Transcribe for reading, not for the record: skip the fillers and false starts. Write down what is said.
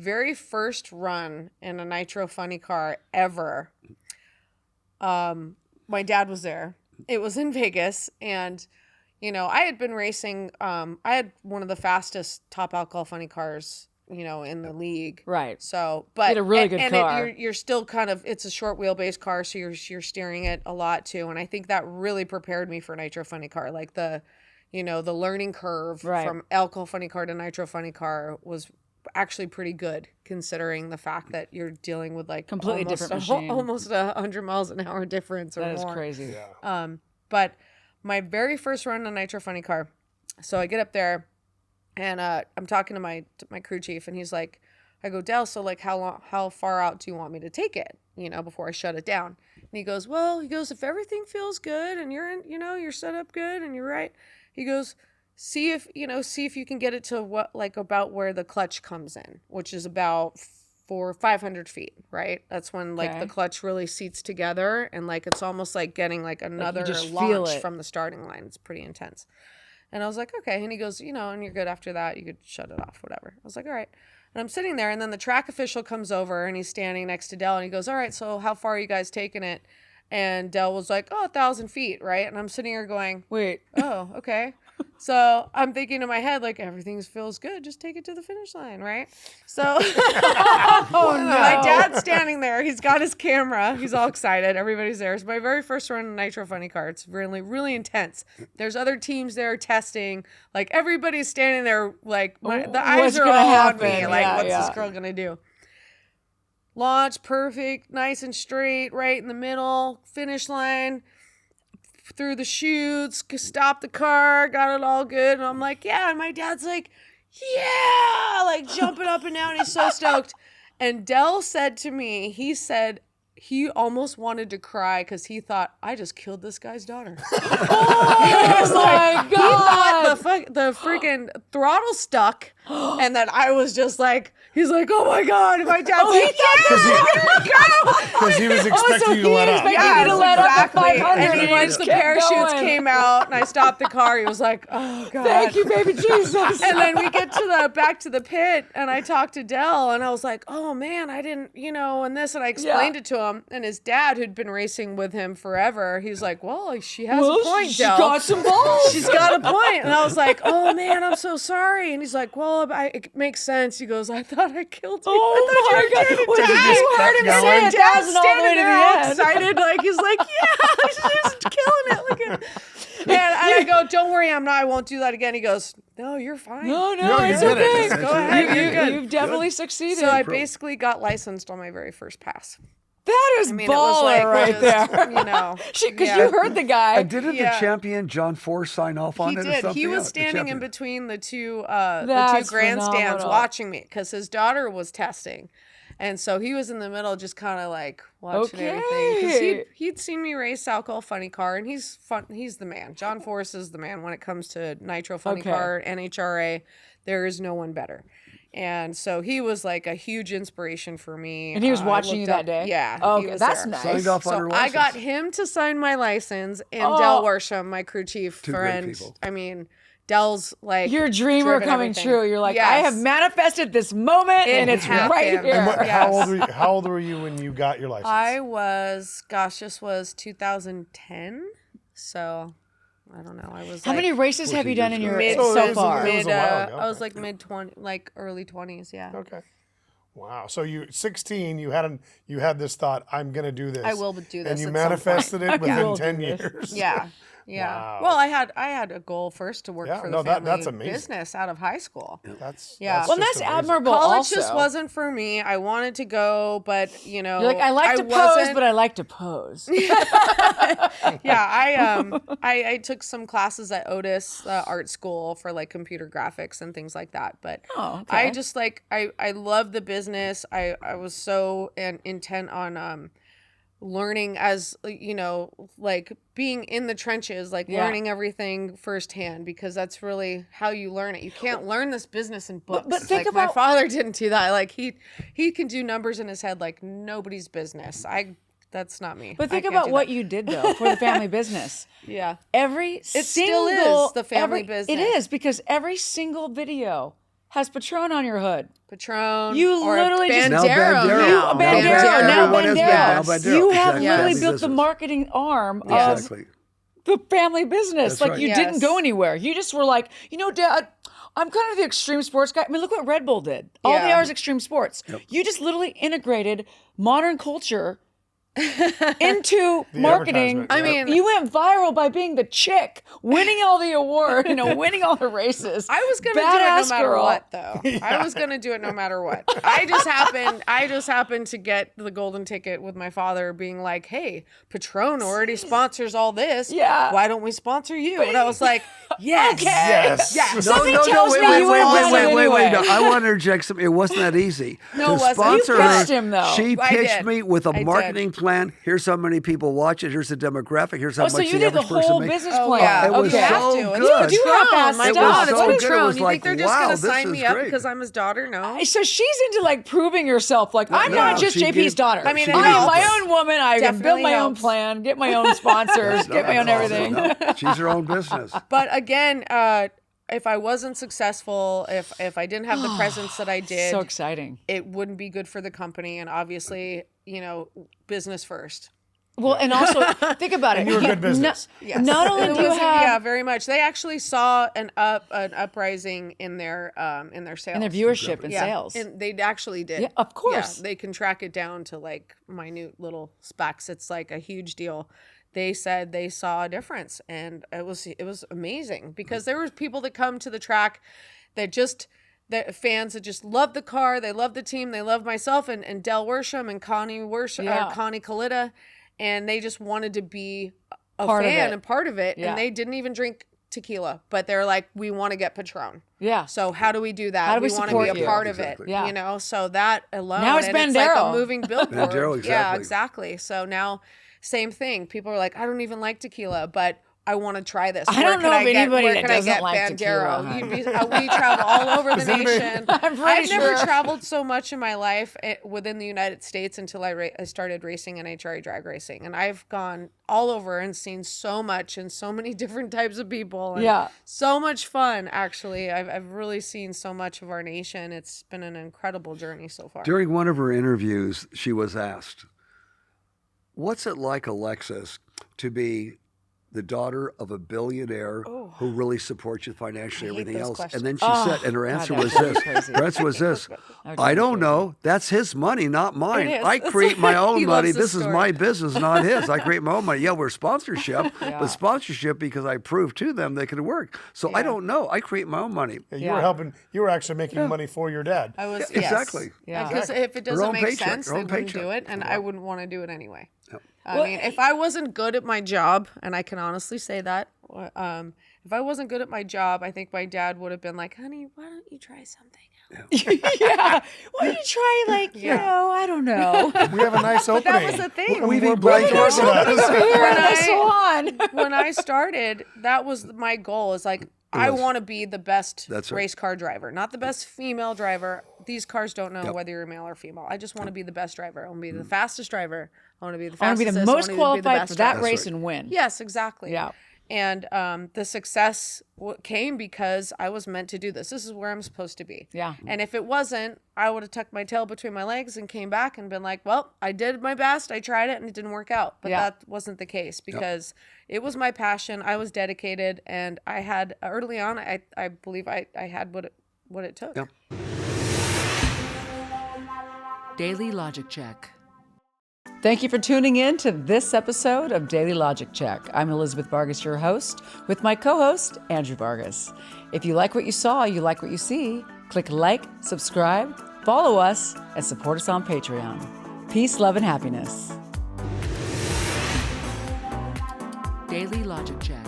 very first run in a Nitro funny car ever, my dad was there. It was in Vegas, and I had been racing. I had one of the fastest top alcohol funny cars, in the league. Right. So, but you had a really good car. You're still it's a short wheelbase car, so you're steering it a lot too. And I think that really prepared me for Nitro funny car. Like the learning curve from alcohol funny car to Nitro funny car was actually pretty good, considering the fact that you're dealing with like completely different machine. Almost 100 miles an hour difference or more. That is crazy. Yeah. But my very first run in a Nitro funny car, so I get up there, and I'm talking to my crew chief, and he's like, I go, Del, so like how far out do you want me to take it? Before I shut it down. And he goes, if everything feels good and you're in, you're set up good and you're right. He goes, see if you can get it to about where the clutch comes in, which is about 500 feet, right? That's when the clutch really seats together, and like it's almost like getting like another launch from the starting line. It's pretty intense. And I was like, okay. And he goes, and you're good after that. You could shut it off, whatever. I was like, all right. And I'm sitting there, and then the track official comes over, and he's standing next to Del, and he goes, all right, so how far are you guys taking it? And Del was like, 1,000 feet, right? And I'm sitting here going, wait. Oh, okay. So I'm thinking in my head, like, everything feels good. Just take it to the finish line, right? So my dad's standing there. He's got his camera. He's all excited. Everybody's there. It's my very first run in Nitro funny car. It's really, really intense. There's other teams there testing. Like, everybody's standing there, like, the eyes are all on me. Like, what's this girl going to do? Launch, perfect, nice and straight, right in the middle, finish line, through the chutes, stop the car, got it all good. And I'm like, yeah. And my dad's like, yeah, like jumping up and down. He's so stoked. And Del said to me, he said he almost wanted to cry because he thought, I just killed this guy's daughter. Oh my God. He thought the freaking throttle stuck, and that I was just like, he's like, oh my God. And my dad's like, because he was expecting you to let up. Exactly. And once the parachutes came out and I stopped the car, he was like, oh God. Thank you, baby Jesus. And then we get to back to the pit, and I talked to Del, and I was like, oh man, I didn't, and this, and I explained it to him. And his dad, who'd been racing with him forever, he's like, well, she has a point, She's Del. got some balls. She's got a point. And I was like, oh man, I'm so sorry. And he's like, well, it makes sense. He goes, I thought I killed you. Oh my God. Well, you heard him say it. Dad's all the way to the end. excited. Like, he's like, yeah, she's killing it. Look at and I go, don't worry, I won't do that again. He goes, no, you're fine. No, it's okay. Go ahead. You're good. You've definitely succeeded. So I basically got licensed on my very first pass. That is baller right there. Because you heard the guy. Didn't the champion John Force sign off on it or something? He was standing in between the two grandstands phenomenal. watching me because his daughter was testing. And so he was in the middle just kind of like watching everything. Because he'd seen me race alcohol funny car, and he's fun. He's the man. John Force is the man when it comes to Nitro funny car, NHRA. There is no one better. And so he was like a huge inspiration for me. And he was watching you that day? Yeah. Okay, that's nice. Signed off on her license. I got him to sign my license, and Del Worsham, my crew chief friend. I mean, Del's like your dream are coming true. You're like, I have manifested this moment, and it's right here. And how old were you when you got your license? I was, this was 2010. So I don't know. I was. How many races have you done in your so far? It was a while ago. I was like mid-20, like early 20s. Yeah. Okay. Wow. So you 16, you had this thought, I'm going to do this. I will do this. And you manifested it within 10 years. Yeah. Yeah. Wow. Well, I had a goal first to work for the family business out of high school. That's that's admirable. College also. just wasn't for me. I wanted to go, but you're like, I like to pose, but I like to pose. Yeah, I took some classes at Otis art school for like computer graphics and things like that. But I just like I love the business. I was so intent on learning, as like being in the trenches, like learning everything firsthand, because that's really how you learn it. You can't learn this business in books. But think about, my father didn't do that. Like he can do numbers in his head like nobody's business. That's not me. But think about what you did though for the family business. Yeah. It still is the family business. It is, because every single video has Patron on your hood. Patron. You or literally just Now Bandero. Bandero. Bandero. Now Everyone has Bandero. Bandero. You have Exactly. literally Family built the business. marketing arm of Exactly. the family business. That's Like right. you Yes. didn't go anywhere. You just were like, Dad, I'm kind of the extreme sports guy. I mean, look what Red Bull did. All they Yeah. are is extreme sports. You just literally integrated modern culture into marketing. advertisement, I mean- you went viral by being the chick, winning all the awards, winning all the races. I was gonna do it Badass no matter girl. what, though. I was gonna do it no matter what. I just happened to get the golden ticket with my father being like, "Hey, Patron already sponsors all this. Yeah. Why don't we sponsor you?" And I was like, "Yes, Okay. Yes. yes." Something tells me wait, you would've done it anyway. no. I want to interject something. It wasn't that easy. No, To it wasn't. sponsor You her, pitched him, though. She I pitched did. me with a I did. marketing plan. Here's how many people watch it. Here's the demographic. Here's how Oh, so much you the did the average person whole makes. business Oh, plan. yeah. It was Okay. You have so to. good. You have Patron, assed my up. dad. It It's was so good. It Patron. was You like, think they're just wow, gonna this sign is me up great. because I'm his daughter? No. So she's into like proving herself. Like I'm No, not just she JP's did- daughter. I mean, she it I am helps. my own woman. I can build Definitely my own helps. plan, get my own sponsors, get my own That's everything. awesome. No, she's her own business. But again, if I wasn't successful, if I didn't have the presence that I did, So exciting. it wouldn't be good for the company. And obviously, business first. Well, and also think about it. you were good business. Yes. Not only It do you was- have yeah, very much. They actually saw an uprising in their sales, in their viewership and yeah, sales. and they actually did. Yeah, of course. Yeah, they can track it down to like minute little specs. It's like a huge deal. They said they saw a difference, and it was amazing because there was people that come to the track that fans that just love the car, they love the team, they love myself and Del Worsham and Connie Worsham, Yeah. Connie Kalita, and they just wanted to be a Part of fan it. and part of it, Yeah. and they didn't even drink tequila, but they're like, we want to get Patron. Yeah. So how do we do that? How do we want to support be you? a part Exactly. of Yeah. it, So that alone, Now it's and like Bandero. a moving billboard. Bandero, Yeah, exactly. exactly. So now, same thing. People are like, I don't even like tequila, but I want to try this. I don't know of anybody where that can I doesn't get like Bandero? tequila. We travel all over the anybody- nation. I'm pretty I've never sure. traveled so much in my life within the United States until I started racing NHRA drag racing, and I've gone all over and seen so much and so many different types of people. And Yeah. so much fun. Actually, I've really seen so much of our nation. It's been an incredible journey so far. During one of her interviews, she was asked, "What's it like, Alexis, to be the daughter of a billionaire who really supports you financially, I hate everything those else?" And then she questions. said, and her answer that was would be this. crazy. Her answer was this. That would I be don't crazy. know. That's his money, not mine. It is. I create my own He money. loves the This is story. my business, not his. I create my own money. Yeah, we're sponsorship, but sponsorship because I proved to them they could work. So I don't know. I create my own money. Yeah, you Yeah. were helping. You were actually making money for your dad. I was Yeah, yes. exactly. Yeah. Because if it Her doesn't own make paycheck, sense, her they own wouldn't paycheck. do it, and I wouldn't want to do it anyway. I Well, mean, if I wasn't good at my job, and I can honestly say that, if I wasn't good at my job, I think my dad would have been like, "Honey, why don't you try something else?" Yeah. Why don't you try I don't know. We have a nice opening. That was the thing. We've We've blanket blanket organized. Here in the I- salon. When I started, that was my goal. Is like I want to be the best That's right. race car driver, not the best female driver. These cars don't know whether you're male or female. I just want to be the best driver. I want to be the fastest driver. I want to be the I want fastest. to be the most qualified for that race and win. Yes, exactly. Yeah. And the success came because I was meant to do this. This is where I'm supposed to be. Yeah. And if it wasn't, I would have tucked my tail between my legs and came back and been like, well, I did my best. I tried it and it didn't work out. But that wasn't the case because it was my passion. I was dedicated. And I had early on, I believe I had what it took. Yep. Daily Logic Check. Thank you for tuning in to this episode of Daily Logic Check. I'm Elizabeth Vargas, your host, with my co-host, Andrew Vargas. If you like what you saw, you like what you see, click like, subscribe, follow us, and support us on Patreon. Peace, love, and happiness. Daily Logic Check.